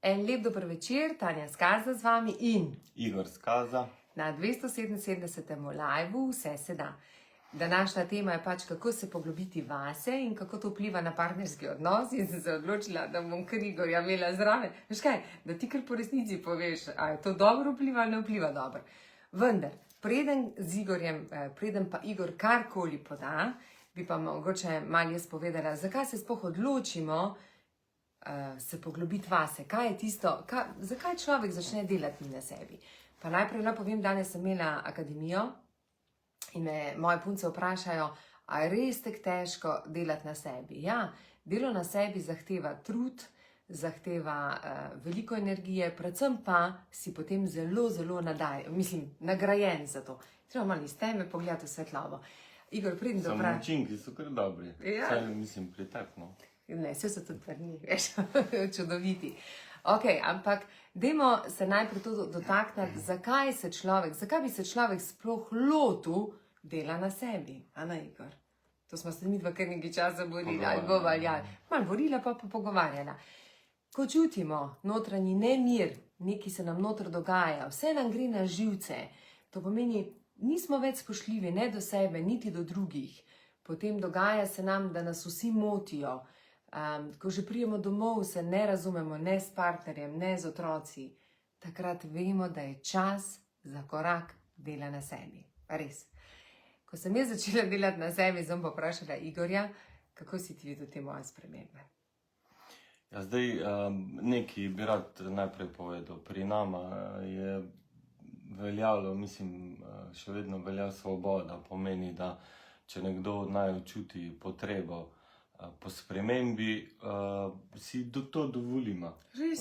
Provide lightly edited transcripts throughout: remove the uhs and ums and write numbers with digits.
En lep dober večer, Tanja Skaza z vami in Igor Skaza. Na 277. liveu Vse se da. Današnja tema je pač, kako se poglobiti vase in kako to vpliva na partnerski odnos. In sem se odločila, da bom kar Igorja imela zraven. Veš kaj, da ti kar po resnici poveš, a je to dobro vpliva ali ne vpliva dobro. Vendar, preden pa Igor karkoli poda, bi pa mogoče malo jaz povedala, zakaj se sploh odločimo se poglobiti vase, kaj je tisto, zakaj človek začne delati na sebi. Pa najprej povem, danes sem imela akademijo in me moje punce vprašajo, a je res tako težko delati na sebi. Ja, delo na sebi zahteva trud, zahteva veliko energije, predvsem pa si potem zelo, zelo nagrajen za to. Treba malo iz teme pogledati v svetlobo. Igor, pridem do Samo učinki so kar dobri. Ja. Saj mislim pritekno. Ne, vse so tudi vrni, veš, čudoviti. Ok, ampak dajmo se najprej to dotakniti, zakaj bi se človek sploh lotil dela na sebi, a ne, Igor? To smo se midva kar nekaj časa borili, ali govarjali. Malo borila pa pogovarjala. Ko čutimo notranji nemir, nekaj se nam notr dogaja, vse nam gre na živce, to pomeni, nismo več spoštljivi ne do sebe, niti do drugih. Potem dogaja se nam, da nas vsi motijo. Ko že prijemo domov, se ne razumemo, ne s partnerjem, ne z otroci. Takrat vemo, da je čas za korak dela na sebi. Res. Ko sem jaz začela delati na sebi, sem pa vprašala Igorja, kako si ti videl te moje spremembe? Ja, zdaj, nekaj bi rad najprej povedal. Pri nama je veljalo, mislim, še vedno velja svoboda. Pomeni, da če nekdo naj čuti potrebo po spremembi, si to dovolimo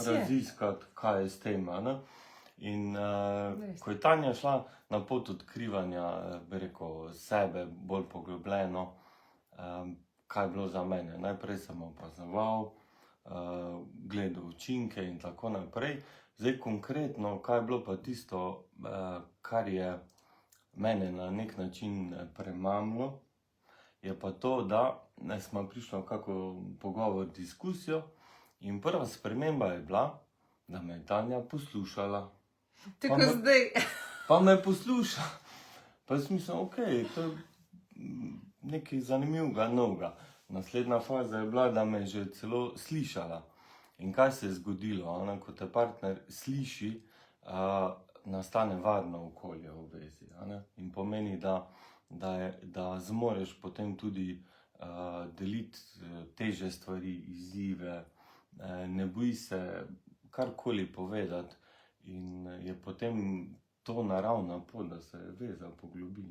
raziskati, kaj je s tem. In ko je Tanja šla na pot odkrivanja, bi rekel, sebe bolj poglobljeno, kaj je bilo za mene. Najprej sem opazoval, gledal učinke in tako naprej. Zdaj konkretno, kaj je bilo pa tisto, kar je mene na nek način premamilo, je pa to, da smo prišli v kakšno pogovor, diskusijo in prva sprememba je bila, da me je Tanja poslušala. Tako zdaj. Pa me posluša. Pa sem mislil, ok, to je nekaj zanimivega, novega. Naslednja faza je bila, da me je že celo slišala. In kaj se je zgodilo? Ko te partner sliši, nastane varno okolje v vezi. In pomeni, da zmoreš potem tudi deliti teže stvari, izzive, ne boji se karkoli povedati in je potem to naravna pot, da se veza poglobi.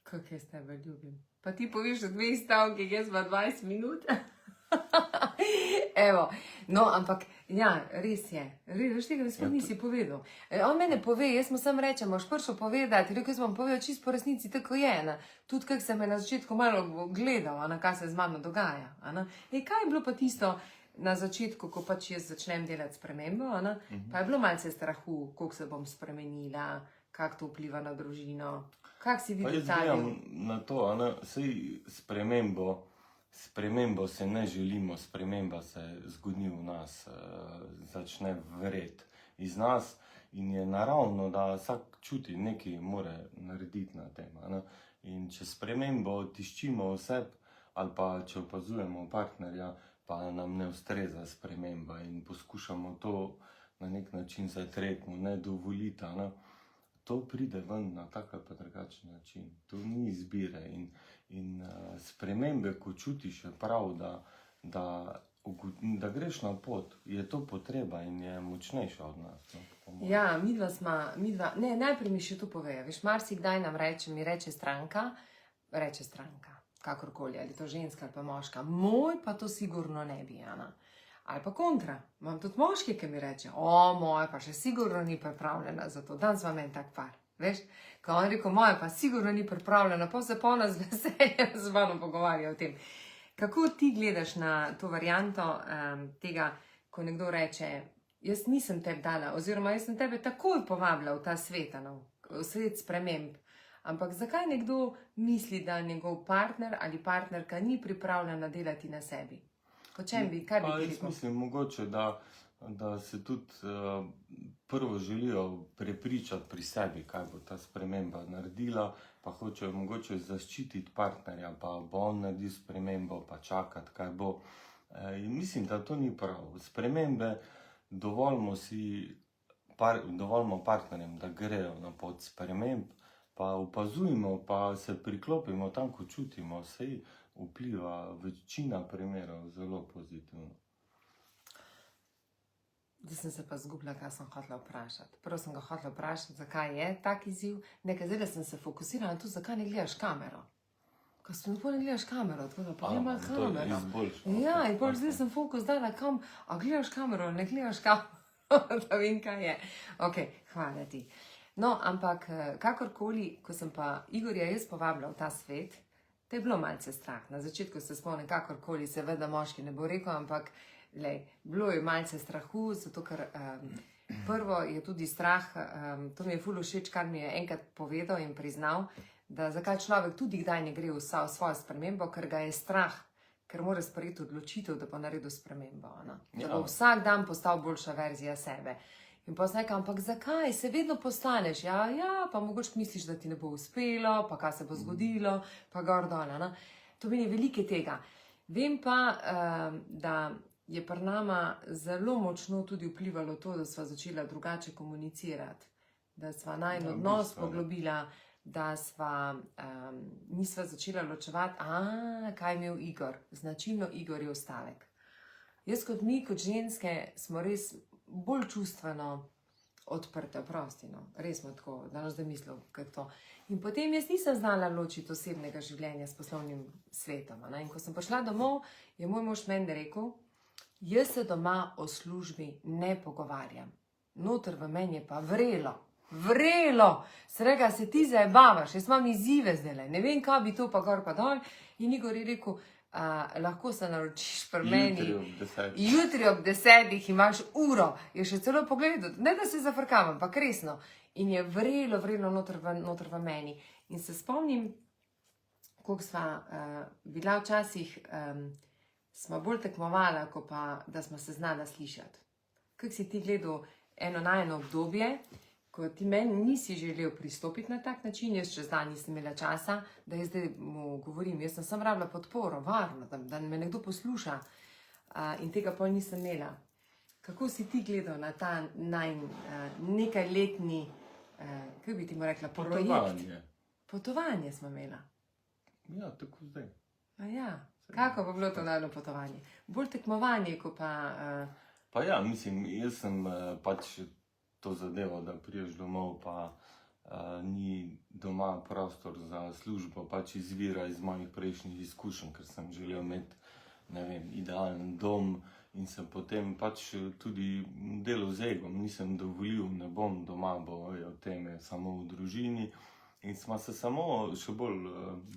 Kako jaz tebe ljubim. Pa ti poveš v 2 stavki, jaz pa 20 minut. Evo, no, ampak, ja, res je. Veš tega, da sploh nisi povedal. On mene pove, jaz mu sam rečem, moš prišel povedati, rekel, jaz vam povedal čisto po resnici, tako je. Tudi kak se me na začetku malo gledal, kaj se z mano dogaja. Kaj je bilo pa tisto na začetku, ko pač jaz začnem delati spremembo, pa je bilo malce strahu, koliko se bom spremenila, kako to vpliva na družino. Kak si videl ta del? Pa jaz gledam na to, sej spremembo se ne želimo, sprememba se zgodi v nas, začne vreti iz nas in je naravno, da vsak čuti nekaj mora narediti na tem. In če spremembo tiščimo v sebi ali pa če opazujemo partnerja, pa nam ne ustreza sprememba in poskušamo to na nek način zatreti, mu ne dovoliti, to pride ven na tak ali pa drugačen način. To ni izbire in spremembe, ko čutiš, je prav, da greš na pot, je to potreba in je močnejša od nas. Ja, midva, ne, najprej mi še to pove. Veš, marsikdaj nam mi reče stranka, kakorkoli, ali to ženska ali pa moška, moj pa to sigurno ne bi, ali pa kontra. Imam tudi moški, ki mi reče, moja pa še sigurno ni pripravljena za to. Danes vam en tak par, veš? Ko on rekel, moja pa sigurno ni pripravljena, pa se pa ona z veseljem z mano pogovarja o tem. Kako ti gledaš na to varianto tega, ko nekdo reče, jaz nisem tebi dala, oziroma jaz sem tebe takoj povabila v ta svet, v svet sprememb. Ampak zakaj nekdo misli, da njegov partner ali partnerka ni pripravljena delati na sebi? Po čem bi, kaj bi rekel? Jaz mislim mogoče, da da se tudi prvo želijo prepričati pri sebi, kaj bo ta sprememba naredila, pa hočejo mogoče zaščititi partnerja, pa bo on naredil spremembo, pa čakati, kaj bo. In mislim, da to ni prav. Spremembe dovolimo partnerjem, da grejo na pot sprememb, pa opazujmo, pa se priklopimo tam, ko čutimo, saj vpliva večina primerov zelo pozitivno. Zdaj sem se pa zgubila, kaj sem hotela vprašati. Prvo sem ga hotela vprašati, zakaj je tak izziv. Nekaj zdaj, da sem se fokusirala na to, zakaj ne gledaš kamero. Ko sem ne gledaš kamero, tako da pa ne malo kamero. Ja, in pol zdaj sem fokus dala kam, a gledaš kamero, ne gledaš kamero, da vem, kaj je. Ok, hvala ti. No, ampak kakorkoli, ko sem pa Igorja jaz povabila v ta svet, te je bilo malce strah. Na začetku se spomnim, kakorkoli, seveda moški ne bo rekel, ampak lej, bilo je malce strahu, zato ker prvo je tudi strah, to mi je ful všeč, kar mi je enkrat povedal in priznal, da zakaj človek tudi kdaj ne gre v svojo spremembo, ker ga je strah, ker mora sprejeti odločitev, da bo naredil spremembo. Da bo vsak dan postal boljša verzija sebe. In pa sem rekla, ampak zakaj? Se vedno postaneš. Ja, pa mogoče misliš, da ti ne bo uspelo, pa kaj se bo zgodilo, pa gor dol. To meni velike tega. Vem pa, da je pri nama zelo močno tudi vplivalo to, da sva začela drugače komunicirati, da sva najin odnos poglobila, da sva nisva začela ločevati, kaj je imel Igor, značilno Igorjev stavek. Jaz kot mi, kot ženske, smo res bolj čustveno odprte, oprostino, res smo tako, danes da mislil, kako to. In potem jaz nisem znala ločiti osebnega življenja s poslovnim svetom. In ko sem prišla domov, je moj mož meni rekel, jaz se doma o službi ne pogovarjam. Noter v meni je pa vrelo. Srega, se ti zajebavaš, jaz imam izzive zdaj, ne vem, kaj bi to pa gor pa dol. In Igor je rekel, lahko se naročiš pri meni. Jutri ob 10 imaš uro. Je še celo pogledal, ne da se zafrkavam, ampak resno. In je vrelo noter v meni. In se spomnim, koliko sva bila včasih, smo bolj tekmovala, kot pa, da smo se znala slišati. Kako si ti gledal eno obdobje, ko ti meni nisi želel pristopiti na tak način, jaz čez dan nisem imela časa, da jaz zdaj mu govorim, jaz sem samo rabila podporo, varno, da me nekdo posluša in tega pol nisem imela. Kako si ti gledal na ta nekajletni, kako bi ti mu rekla, projekt? Potovanje smo imela. Ja, tako zdaj. Ja, kako pa bilo to najno potovanje? Bolj tekmovanje, ko pa... Pa ja, mislim, jaz sem pač to zadevo, da priješ domov, pa ni doma prostor za službo, pač izvira iz mojih prejšnjih izkušenj, ker sem želel imeti, ne vem, idealen dom in sem potem pač tudi delal z egom, nisem dovolil, ne bom doma, bo o teme samo v družini in sva se samo še bolj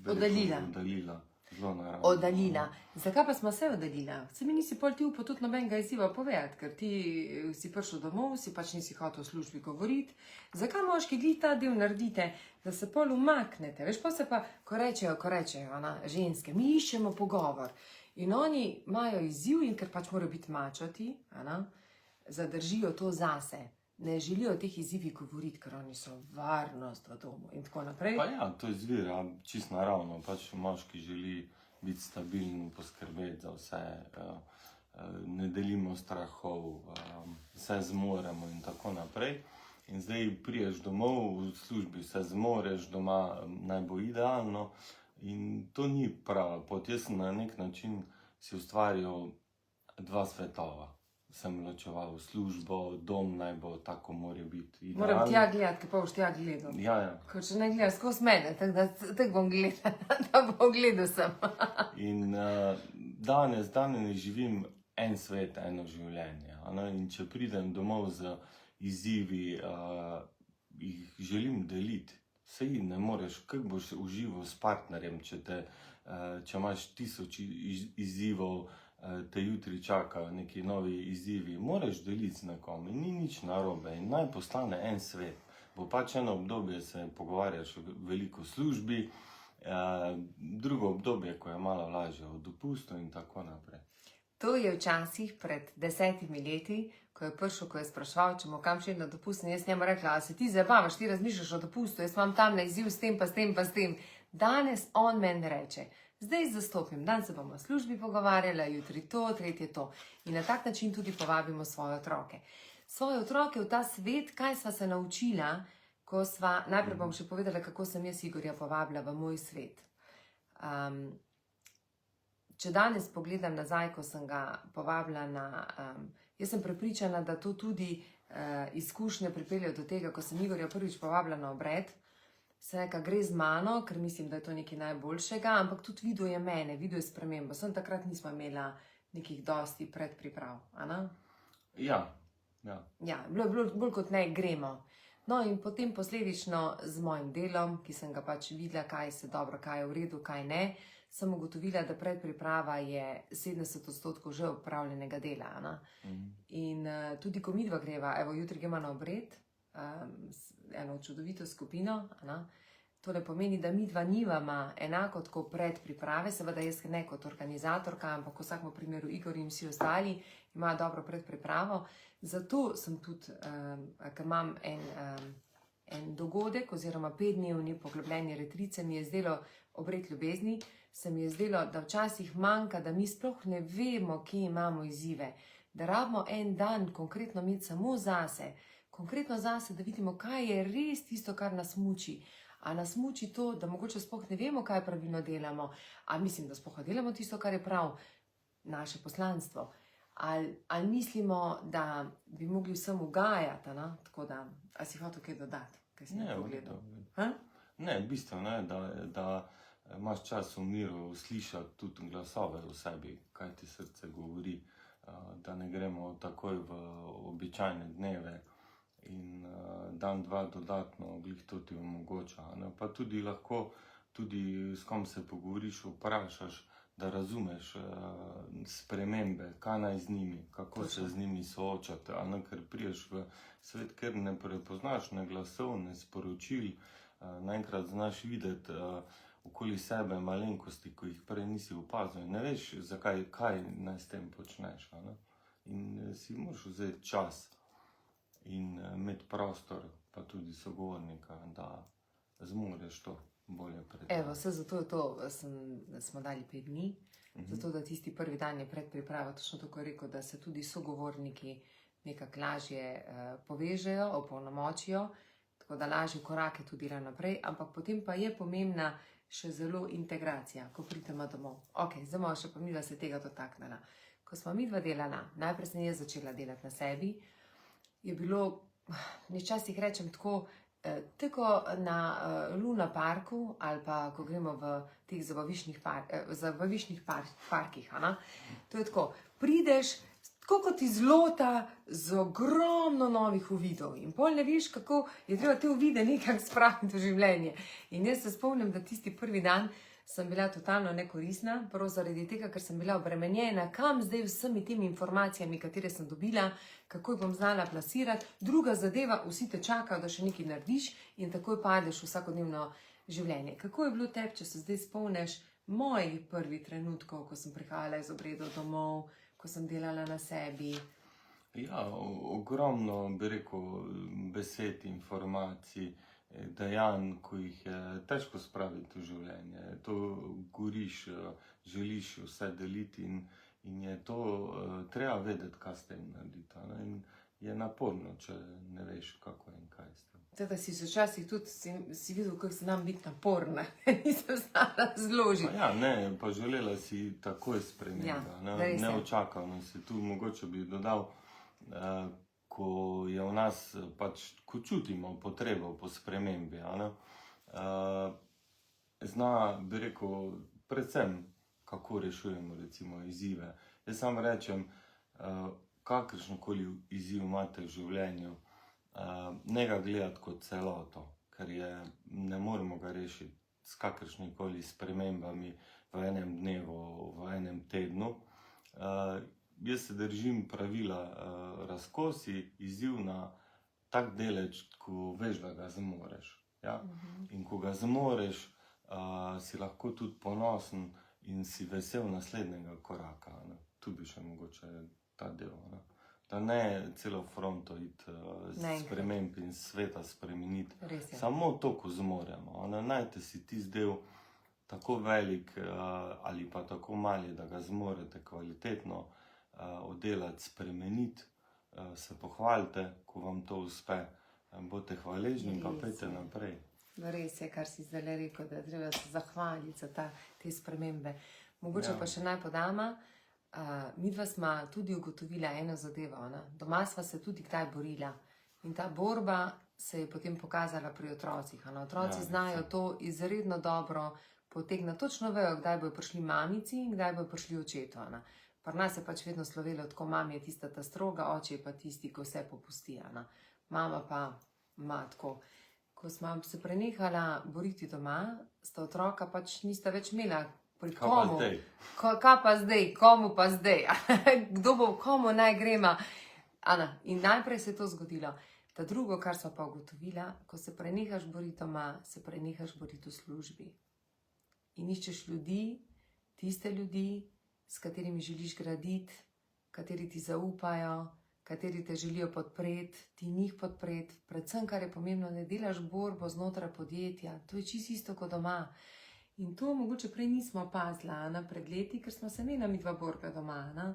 oddaljila. Oddaljila. Zakaj pa smo se oddaljila? Se mi nisi pol ti upal tudi nobenega izziva povedati, ker ti si prišel domov, si pač nisi hotel v službi govoriti. Zakaj moški glih ta del naredite, da se pol umaknete? Veš, pa se pa, ko rečejo, ženske, mi iščemo pogovor. In oni imajo izziv in ker pač morajo biti mačoti, zadržijo to zase. Ne želijo o teh izzivih govoriti, ker oni so varnost v domu in tako naprej. Pa ja, to izvira čisto naravno. Pač moški želi biti stabilen, poskrbeti za vse, ne delimo strahov, vse zmoremo in tako naprej. In zdaj priješ domov, v službi vse zmoreš, doma naj bo idealno in to ni prava pot. Jaz sem na nek način si ustvarjal dva svetova. Sem ločeval službo, dom naj bo tako mora biti idealno. Moram tja gledati, ker pa boš tja gledal. Ja. Ko če ne gledaš skozi mene, tako bom gledala, da bom gledal sem. In danes živim en svet, eno življenje. In če pridem domov z izzivi, jih želim deliti. Saj ne moreš, kako boš užival s partnerjem, če imaš 1000 izzivov, te jutri čakajo neki novi izzivi, moraš deliti z nekom in ni nič narobe in naj postane en svet. Bo pač eno obdobje se pogovarjaš veliko v službi, drugo obdobje, ko je malo lažje v dopustu in tako naprej. To je včasih pred 10 leti, ko je prišel, ko je spraševal, če mu kam še na dopust, in jaz njemu rekla, a se ti zabavaš, ti razmišljaš o dopustu, jaz imam tam na izziv s tem, pa s tem, pa s tem. Danes on meni reče, zdaj zastopim, dan se bomo v službi pogovarjali, jutri to, tretje to. In na tak način tudi povabimo svoje otroke. Svoje otroke v ta svet, kaj sva se naučila, ko sva, najprej bom še povedala, kako sem jaz Igorja povabila v moj svet. Če danes pogledam nazaj, ko sem ga povabila jaz sem prepričana, da to tudi izkušnje pripeljejo do tega, ko sem Igorja prvič povabila na obred, se neka gre z mano, ker mislim, da je to nekaj najboljšega, ampak tudi videl je mene, videl je spremembo. Sem takrat nismo imela nekih dosti predpriprav, a ne? Ja. Ja, bilo je bolj kot ne, gremo. No in potem posledično z mojim delom, ki sem ga pač videla, kaj se dobro, kaj je v redu, kaj ne, sem ugotovila, da predpriprava je 70% že opravljenega dela. In tudi ko midva greva, evo jutri gremo na obred, eno čudovito skupino, to ne pomeni, da midva nivama enako tako predpriprave, seveda jaz ne kot organizatorka, ampak v vsakem primeru Igor in vsi ostali imajo dobro predpripravo. Zato sem tudi, ker imam en dogodek oziroma 5-dnevni poglobljeni retrit, se mi je zdelo obred ljubezni, se mi je zdelo, da včasih manjka, da mi sploh ne vemo, kje imamo izzive, da rabimo en dan konkretno imeti samo zase, konkretno zase, da vidimo, kaj je res tisto, kar nas muči. A nas muči to, da mogoče sploh ne vemo, kaj pravilno delamo, a mislim, da sploh delamo tisto, kar je prav, naše poslanstvo. Ali mislimo, da bi mogli vsem ugajati, tako da, a si hotel kaj dodati? Kaj si Ne, pogledal? Ne, bistveno je, da imaš čas v miru slišati tudi glasove v sebi, kaj ti srce govori, da ne gremo takoj v običajne dneve in dan, dva dodatno glih to ti omogoča. Pa tudi lahko, tudi s kom se pogovoriš, vprašaš, da razumeš spremembe, kaj naj z njimi, kako se z njimi soočati, ker priješ v svet, ker ne prepoznaš ne glasov, ne sporočil, naenkrat znaš videti okoli sebe malenkosti, ko jih prej nisi opazil, ne veš, zakaj, kaj naj s tem počneš. In si moraš vzeti čas in imeti prostor, pa tudi sogovornika, da zmoreš to bolje predstaviti. Evo, vse zato je to, smo dali 5 dni, zato da tisti prvi dan je predpriprava, točno tako je rekel, da se tudi sogovorniki nekako lažje povežejo, opolnomočijo, tako da lažje korake tudi delajo naprej, ampak potem pa je pomembna še zelo integracija, ko pridemo domov. Ok, zdaj bomo še pa midva se tega dotaknila. Ko smo midva delala, najprej sem jaz začela delati na sebi, je bilo, včasih rečem tako, tako na Luna parku ali pa ko gremo v teh zabaviščnih parkih. To je tako, prideš tako kot iz lota z ogromno novih uvidov in pol ne veš, kako je treba te uvide nekako spraviti v življenje. In jaz se spomnim, da tisti prvi dan sem bila totalno nekoristna, prav zaradi tega, ker sem bila obremenjena, kam zdaj vsemi temi informacijami, katere sem dobila, kako jih bom znala plasirati. Druga zadeva, vsi te čakajo, da še nekaj narediš in takoj padeš v vsakodnevno življenje. Kako je bilo tebi, če se zdaj spomniš mojih prvih trenutkov, ko sem prihajala iz obredov domov, ko sem delala na sebi? Ja, ogromno, bi rekel, besed, informacij, dejanj, ko jih je težko spraviti v življenje. To goriš, želiš vse deliti in je to treba vedeti, kaj s tem narediti. In je naporno, če ne veš, kako in kaj s tem. Teda si včasih tudi si videl, kako se nam biti naporna, nisem znala zložiti. Ja, ne, pa želela si takoj spremembe, neočakano si tu, mogoče bi dodal, ko je v nas, pač, ko čutimo potrebo po spremembi, zna, bi rekel, predvsem, kako rešujemo, recimo, izzive. Jaz samo rečem, kakršenkoli izziv imate v življenju, ne ga gledati kot celoto, ker ne moremo ga rešiti s kakršnimi spremembami v enem dnevu, v enem tednu. Jaz se držim pravila, razkosi izziv na tak deleč, ko veš, da ga zmoreš. Ja? In ko ga zmoreš, si lahko tudi ponosen in si vesel naslednjega koraka. Tu bi še mogoče ta del Da ne celo fronto iti Naenkrat. sprememb in sveta spremeniti. Res je. Samo to, ko zmoremo. Najte si tisti del tako velik ali pa tako mali, da ga zmorete kvalitetno oddelati, spremeniti. Se pohvalite, ko vam to uspe. Boste hvaležni, pa Res pejte je. naprej. Res je, kar si zdaj rekel, da je treba se zahvaliti za te spremembe. Mogoče Ja. pa še naj podama, midva sva tudi ugotovila eno zadevo. Ne? Doma sva se tudi kdaj borila in ta borba se je potem pokazala pri otrocih. Ne? Otroci Ja, znajo res je. to izredno dobro potegniti. Točno vejo, kdaj bojo prišli mamici in kdaj bojo prišli očetu. Ne? Pri nas je pač vedno slovelo tako, mama je tista ta stroga, oče je pa tisti, ko vse popusti. Ne? Mama pa ima tako. Ko smo se prenehala boriti doma, sta otroka pač nista več imela pri Kaj pa komu. zdaj? Kaj pa zdaj, komu pa zdaj, kdo bo komu naj grema. Ana, in najprej se je to zgodilo. Ta drugo, kar smo pa ugotovila, ko se prenehaš boriti doma, se prenehaš boriti v službi. In iščeš ljudi, tiste ljudi, s katerimi želiš graditi, kateri ti zaupajo, kateri te želijo podpreti, ti njih podpreti. Predvsem, kar je pomembno, ne delaš borbo znotraj podjetja, to je čisto isto kot doma. In to mogoče prej nismo opazila pred leti, ker smo se imela midva borbe doma. Ne?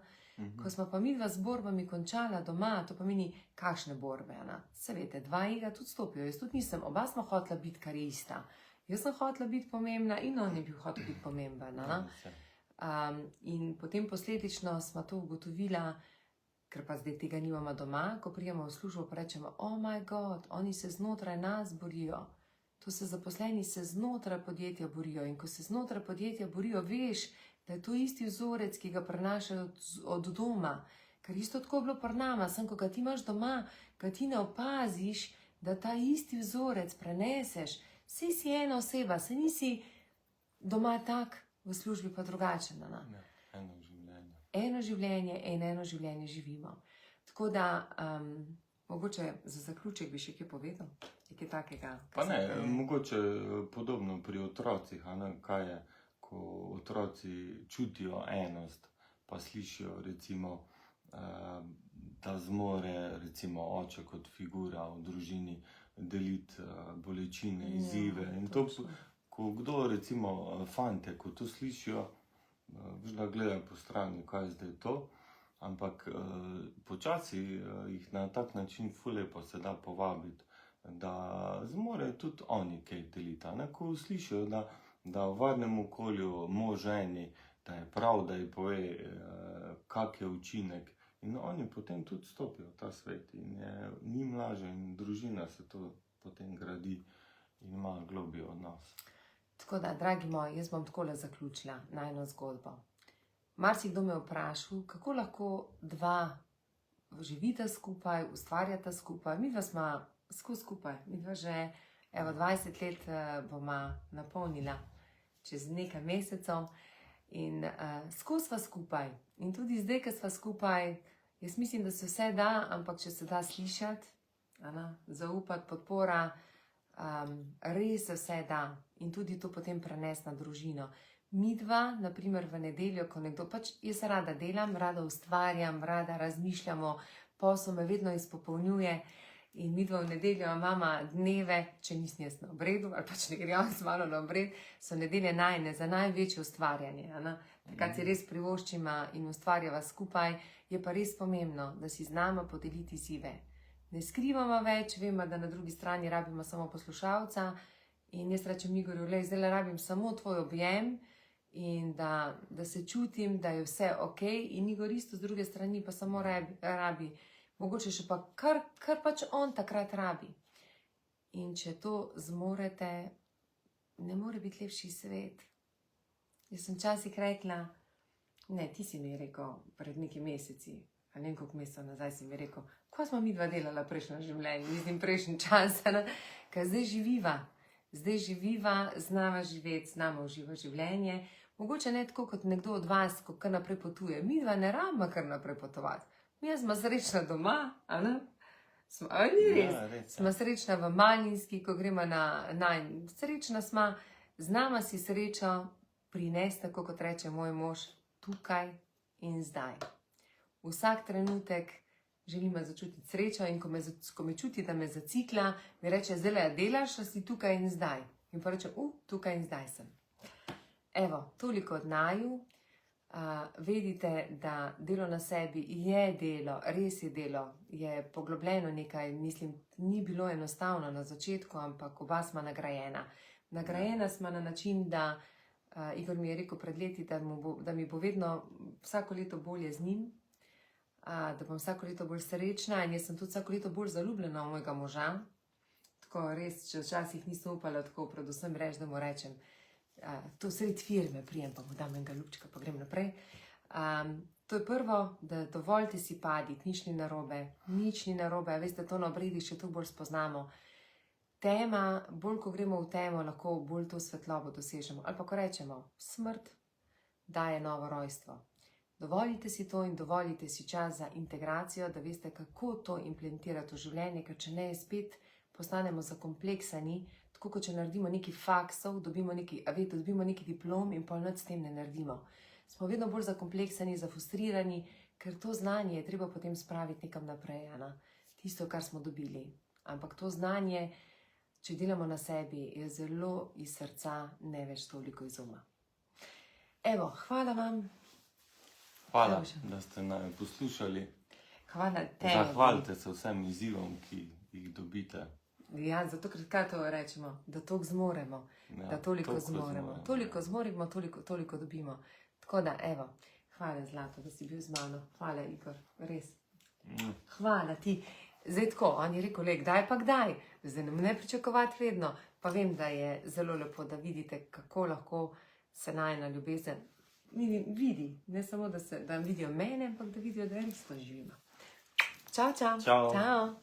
Ko smo pa midva z borbami končala doma, to pomeni kakšne borbe. Ne? Se veste, dva ega tudi stopijo, jaz tudi nisem, oba smo hotela biti kar je ista. Jaz sem hotela biti pomembna in on je bil hotel biti pomemben. Ne? In potem posledično smo to ugotovila, ker pa zdaj tega nimamo doma, ko prijemo v službo, pa rečemo, oh moj bog, oni se znotraj nas borijo. To se zaposleni se znotraj podjetja borijo in ko se znotraj podjetja borijo, veš, da je to isti vzorec, ki ga prenašajo od doma. Ker isto tako je bilo pri nama, sem ko ga ti imaš doma, ga ti ne opaziš, da ta isti vzorec preneseš. Saj si ena oseba, saj nisi doma tak, v službi pa drugačen. Ja, eno življenje. Eno življenje in eno življenje živimo. Tako da, mogoče za zaključek bi še kaj povedal, nekaj takega. Pa ne, mogoče podobno pri otrocih, kaj je, ko otroci čutijo enost, pa slišijo recimo, da zmore recimo oče kot figura v družini deliti bolečine, izzive. In to, ko kdo recimo fante, ko to slišijo, veš, da gledajo po strani, kaj je zdaj to, ampak počasi jih na tak način ful lepo se da povabiti, da zmorejo tudi oni kaj deliti. Ko slišijo, da v varnem okolju mož ženi, da je prav, da ji pove, kak je učinek, in oni potem tudi stopijo v ta svet in je njim lažje in družina se to potem gradi in ima globlji odnos. Tako da, dragi moji, jaz bom takole zaključila na eno zgodbo. Marsikdo me je vprašal, kako lahko dva živita skupaj, ustvarjata skupaj. Midva sva skupaj, midva že 20 let bova napolnila čez nekaj mesecev in skozi sva skupaj. In tudi zdaj, ko sva skupaj, jaz mislim, da se vse da, ampak če se da slišati, zaupati, podpora, res se vse da in tudi to potem prenesti na družino. Midva, naprimer v nedeljo, ko nekdo, pač jaz rada delam, rada ustvarjam, rada razmišljamo, posel me vedno izpopolnjuje in midva v nedeljo imamo dneve, če nisem jaz na obredu ali pač ne gremo z malo na obred, so nedelje najne za največje ustvarjanje. Takrat si res privoščima in ustvarjava skupaj, je pa res pomembno, da si znamo podeliti izzive. Ne skrivamo več, vemo, da na drugi strani rabimo samo poslušalca in jaz rečem Igorju, lej, zdaj rabim samo tvoj objem in da se čutim, da je vse ok in Igor isto z druge strani pa samo rabi, mogoče še pa kar pač on takrat rabi. In če to zmorete, ne more biti lepši svet. Jaz sem včasih rekla, ne, ti si mi rekel pred nekaj meseci, ali ne koliko mesecev nazaj si mi rekel, ko smo midva delala prejšnjo življenje, mislim prejšnji čas, ker zdaj živiva, znava živeti, znamo uživati življenje, mogoče ne tako kot nekdo od vas, ko kar naprej potuje, midva ne rabimo kar naprej potovati, mi smo srečna doma, smo srečna v Malinski, ko gremo srečna smo, znamo si srečo prinesti, tako kot reče moj mož, tukaj in zdaj. Vsak trenutek želim me začutiti srečo in ko me čuti, da me zacikla, mi reče, zdaj delaš, a si tukaj in zdaj. In pa reče, tukaj in zdaj sem. Evo, toliko od naju. Vedite, da delo na sebi je delo, res je delo, je poglobljeno nekaj, mislim, ni bilo enostavno na začetku, ampak oba sva nagrajena. Nagrajena sva na način, da Igor mi je rekel pred leti, da mi bo vedno vsako leto bolje z njim, da bom vsako leto bolj srečna in jaz sem tudi vsako leto bolj zaljubljena v mojega moža. Tako res, če včasih nisem upala tako, predvsem reči, da mu rečem, to sred firme, prijem pa mu dam enega ljubčka, pa grem naprej. To je prvo, da dovoljte si paditi, nič ni narobe, veste, to na obredih še toliko bolj spoznamo. Tema, bolj ko gremo v temo, lahko bolj to svetlobo dosežemo. Ali pa ko rečemo, smrt daje novo rojstvo. Dovolite si to in dovolite si čas za integracijo, da veste, kako to implementirati v življenje, ker če ne, spet postanemo zakompleksani, tako kot če naredimo nekaj faksov, dobimo neki diplom in pol nič s tem ne naredimo. Smo vedno bolj zakompleksani, zafrustrirani, ker to znanje je treba potem spraviti nekam naprej, tisto, kar smo dobili. Ampak to znanje, če delamo na sebi, je zelo iz srca, ne več toliko iz uma. Evo, hvala vam. Hvala, da ste naj poslušali. Hvala tebi. Zahvalite se vsem izzivom, ki jih dobite. Ja, zato ker kaj to rečemo, da toliko zmoremo, da toliko zmoremo. Toliko zmoremo, toliko dobimo. Tako da, evo, hvala Zlato, da si bil z mano. Hvala, Igor, res. Hvala ti. Zdaj tako, on je rekel, kdaj pa kdaj? Zdaj ne pričakovati vedno. Pa vem, da je zelo lepo, da vidite, kako lahko se najina ljubezen vidi. Ne samo, da vidijo mene, ampak da vidijo, da res to živimo. Čau, čau. Čau. Čau.